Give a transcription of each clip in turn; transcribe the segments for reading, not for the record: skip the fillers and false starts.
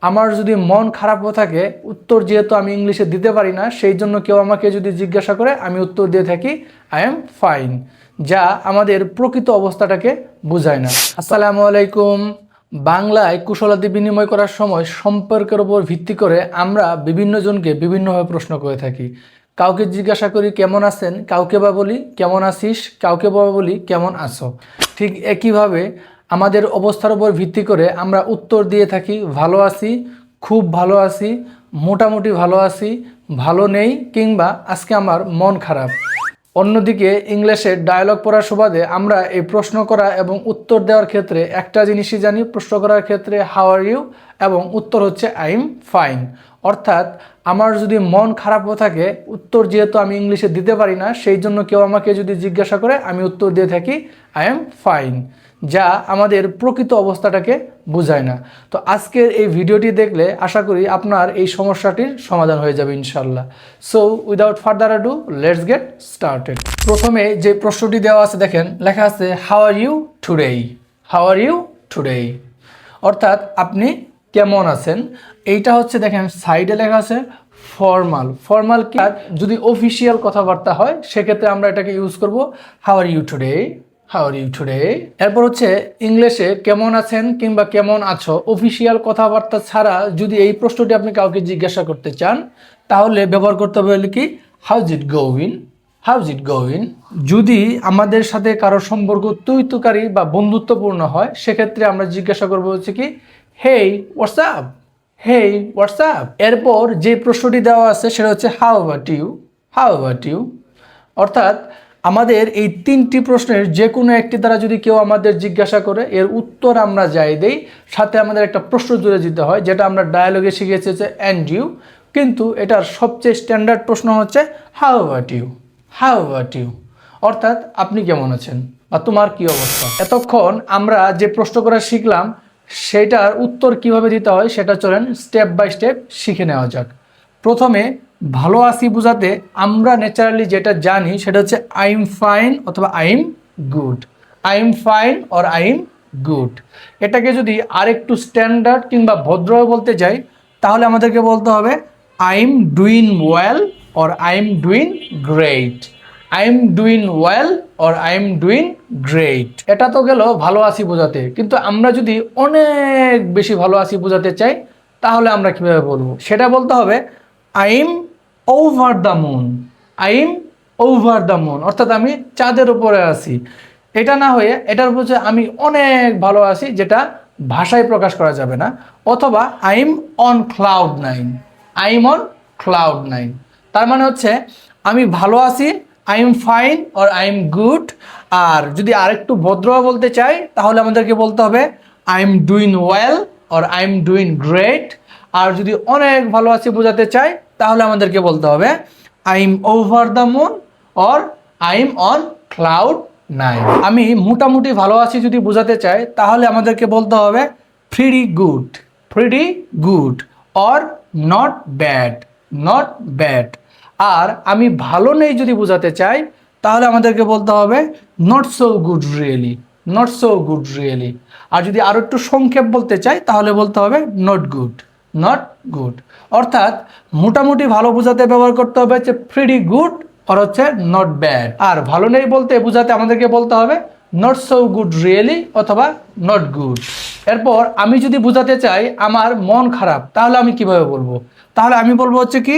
আমার যদি মন খারাপও থাকে, উত্তর যেহেতু আমি ইংলিশে দিতে পারি না, সেই জন্য কেউ আমাকে যদি জিজ্ঞাসা করে আমি উত্তর দিয়ে থাকি আই এম ফাইন, যা আমাদের প্রকৃত অবস্থাটাকে বোঝায় না। আসসালামু আলাইকুম। বাংলায় কুশলাদি বিনিময় করার সময় সম্পর্কের উপর ভিত্তি করে আমরা বিভিন্ন জনকে বিভিন্নভাবে প্রশ্ন করে থাকি। কাউকে জিজ্ঞাসা করি কেমন আছেন, কাউকে বা বলি কেমন আছিস, কাউকে বা বলি কেমন আছো। ঠিক একইভাবে আমাদের অবস্থার উপর ভিত্তি করে আমরা উত্তর দিয়ে থাকি ভালো আছি, খুব ভালো আছি, মোটামুটি ভালো আছি, ভালো নেই, কিংবা আজকে আমার মন খারাপ। অন্যদিকে ইংলিশে ডায়লগ পড়ার সুবাদে আমরা এই প্রশ্ন করা এবং উত্তর দেওয়ার ক্ষেত্রে একটা জিনিসই জানি, প্রশ্ন করার ক্ষেত্রে হাউ আর ইউ এবং উত্তর হচ্ছে আই এম ফাইন। অর্থাৎ আমার যদি মন খারাপও থাকে, উত্তর যেহেতু আমি ইংলিশে দিতে পারি না, সেই জন্য কেউ আমাকে যদি জিজ্ঞাসা করে আমি উত্তর দিয়ে থাকি আই এম ফাইন, যা আমাদের প্রকৃত অবস্থাটাকে বোঝায় না। তো আজকের এই ভিডিওটি দেখলে আশা করি আপনার এই সমস্যাটির সমাধান হয়ে যাবে ইনশাল্লাহ। So without further ado let's get started. প্রথমে যে প্রশ্নটি দেওয়া আছে দেখেন, লেখা আছে how are you today, how are you today, অর্থাৎ আপনি কেমন আছেন। এইটা হচ্ছে দেখেন সাইডে লেখা আছে ফর্মাল। ফর্মাল কি? যদি অফিসিয়াল কথাবার্তা হয় সেক্ষেত্রে আমরা এটাকে ইউজ করব how are you today, how are you today. এরপর হচ্ছে ইংলিশে কেমন আছেন কিংবা কেমন আছো, অফিসিয়াল কথাবার্তা ছাড়া যদি এই প্রশ্নটি আপনি কাউকে জিজ্ঞাসা করতে চান তাহলে ব্যবহার করতে হবে কি হাউজ ইট গোইং, হাউজ ইট গোইং। যদি আমাদের সাথে কারোর সম্পর্ক তুইতুকারী বা বন্ধুত্বপূর্ণ হয় সেক্ষেত্রে আমরা জিজ্ঞাসা করবো হচ্ছে কি হেই হোয়াটস আপ, হেই হোয়াটস আপ। এরপর যে প্রশ্নটি দেওয়া আছে সেটা হচ্ছে how about you, how about you. অর্থাৎ আমাদের এই তিনটি প্রশ্নের যে কোনো একটি দ্বারা যদি কেউ আমাদের জিজ্ঞাসা করে এর উত্তর আমরা যাই দেই, সাথে আমাদের একটা প্রশ্ন জুড়ে দিতে হয়, যেটা আমরা ডায়ালগে শিখেছি হচ্ছে অ্যান্ড ইউ। কিন্তু এটার সবচেয়ে স্ট্যান্ডার্ড প্রশ্ন হচ্ছে how about you, how about you. অর্থাৎ আপনি কেমন আছেন বা তোমার কি অবস্থা। এতক্ষণ আমরা যে প্রশ্ন করা শিখলাম সেটার উত্তর কিভাবে দিতে হয় সেটা চলেন স্টেপ বাই স্টেপ শিখে নেওয়া যাক। প্রথমে ভালো আছি বোঝাতে আমরা ন্যাচারালি যেটা জানি সেটা হচ্ছে আই এম ফাইন অথবা I am good, I am fine or I am good. এটাকে যদি আরেকটু স্ট্যান্ডার্ড কিংবা ভদ্রভাবে বলতে যাই তাহলে আমাদেরকে বলতে হবে I am doing well or I am doing great, I am doing well or I am doing great. এটা তো গেল ভালো আছি বোঝাতে, কিন্তু আমরা যদি অনেক বেশি ভালো আছি বোঝাতে চাই তাহলে আমরা কীভাবে বলবো? সেটা বলতে হবে I M over the moon, I am over the moon, অর্থাৎ আমি চাঁদের উপরে আছি। এটা না হয়ে এটার উপর আমি অনেক ভালো আছি, যেটা ভাষায় প্রকাশ করা যাবে না। অথবা I am on cloud nine, I am on cloud nine. তার মানে হচ্ছে আমি ভালো আছি, I am fine or I am good. আর যদি আরেকটু ভদ্রভাবে বলতে চাই তাহলে আমাদেরকে বলতে হবে I am doing well or I am doing great. আর যদি অনেক ভালো আছি বোঝাতে চাই তাহলে আমাদেরকে বলতে হবে I M over the moon or I am on cloud nine. আমি মোটামুটি ভালো আছি যদি বোঝাতে চাই তাহলে আমাদেরকে বলতে হবে pretty good, pretty good or not bad, not bad. আর আমি ভালো নেই যদি বোঝাতে চাই তাহলে আমাদেরকে বলতে হবে not so good really, not so good really. আর যদি আরও একটু সংক্ষেপ বলতে চাই তাহলে বলতে হবে নট গুড, নট গুড। অর্থাৎ মোটামুটি ভালো বোঝাতে ব্যবহার করতে হবে হচ্ছে প্রিটি গুড আর হচ্ছে নট ব্যাড। আর ভালো নেই বলতে বোঝাতে আমাদেরকে বলতে হবে নট সো গুড রিয়েলি অথবা নট গুড। এরপর আমি যদি বোঝাতে চাই আমার মন খারাপ তাহলে আমি কিভাবে বলবো? তাহলে আমি বলবো হচ্ছে কি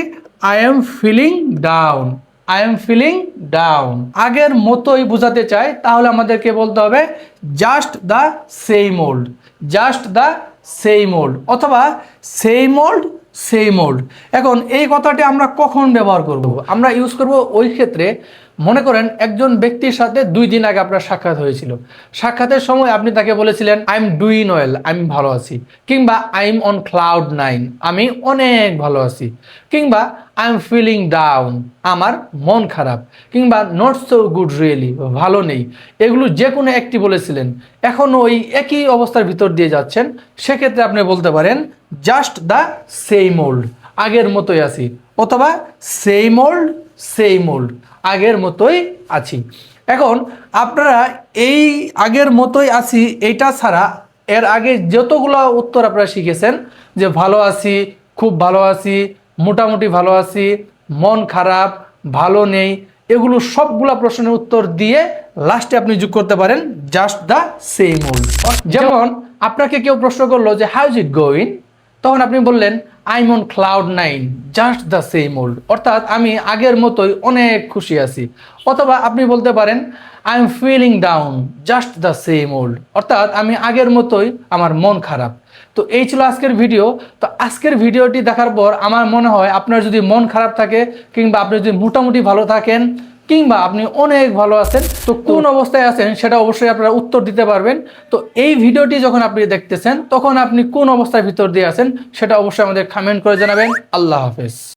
I am feeling down, I am feeling down. আগের মতোই বোঝাতে চাই তাহলে আমাদেরকে বলতে হবে just the same old, just the same old অথবা সেম ওল্ড, সেম ওল্ড। এখন এই কথাটি আমরা কখন ব্যবহার করব? আমরা ইউজ করব ওই ক্ষেত্রে, মনে করেন একজন ব্যক্তির সাথে 2 দিন আগে আপনার সাক্ষাৎ হয়েছিল। সাক্ষাতের সময় আপনি তাকে বলেছিলেন আই এম ডুইং ওয়েল, আমি ভালো আছি, কিংবা I am on cloud nine, আমি অনেক ভালো আছি, কিংবা আই এম ফিলিং ডাউন, আমার মন খারাপ, কিংবা নট সো গুড রিয়েলি, ভালো নেই। এগুলো যে কোনো একটি বলেছিলেন, এখন ওই একই অবস্থার ভিতর দিয়ে যাচ্ছেন, সেক্ষেত্রে আপনি বলতে পারেন জাস্ট দ্য সেম ওল্ড, আগের মতোই আছি, অথবা সেম ওল্ড, সেম ওল্ড, আগের মতোই আছি। এখন আপনারা এই আগের মতোই আছি এইটা ছাড়া এর আগে যতগুলো উত্তর আপনারা শিখেছেন, যে ভালো আছি, খুব ভালো আছি, মোটামুটি ভালো আছি, মন খারাপ, ভালো নেই, এগুলো সবগুলা প্রশ্নের উত্তর দিয়ে লাস্টে আপনি যোগ করতে পারেন জাস্ট দ্য সেম ওল্ড। যেমন আপনাকে কেউ প্রশ্ন করলো যে হাউ ইজ ইট গোয়িং, তখন আপনি বললেন I am on cloud 9 just the same old, অর্থাৎ আমি আগের মতোই অনেক খুশি আছি। অথবা আপনি বলতে পারেন I am feeling down just the same old, অর্থাৎ আমি আগের মতোই আমার মন খারাপ। তো এই ছিল আজকের ভিডিও। তো আজকের ভিডিওটি দেখার পর আমার মনে হয় আপনার যদি মন খারাপ থাকে, কিংবা আপনি যদি মোটামুটি ভালো থাকেন, কিংবা আপনি অনেক ভালো আছেন, তো কোন অবস্থায় আছেন সেটা অবশ্যই আপনারা উত্তর দিতে পারবেন। তো এই ভিডিওটি যখন আপনি দেখতেছেন তখন আপনি কোন অবস্থার ভিতর দিয়ে আছেন সেটা অবশ্যই আমাদের কমেন্ট করে জানাবেন। আল্লাহ হাফেজ।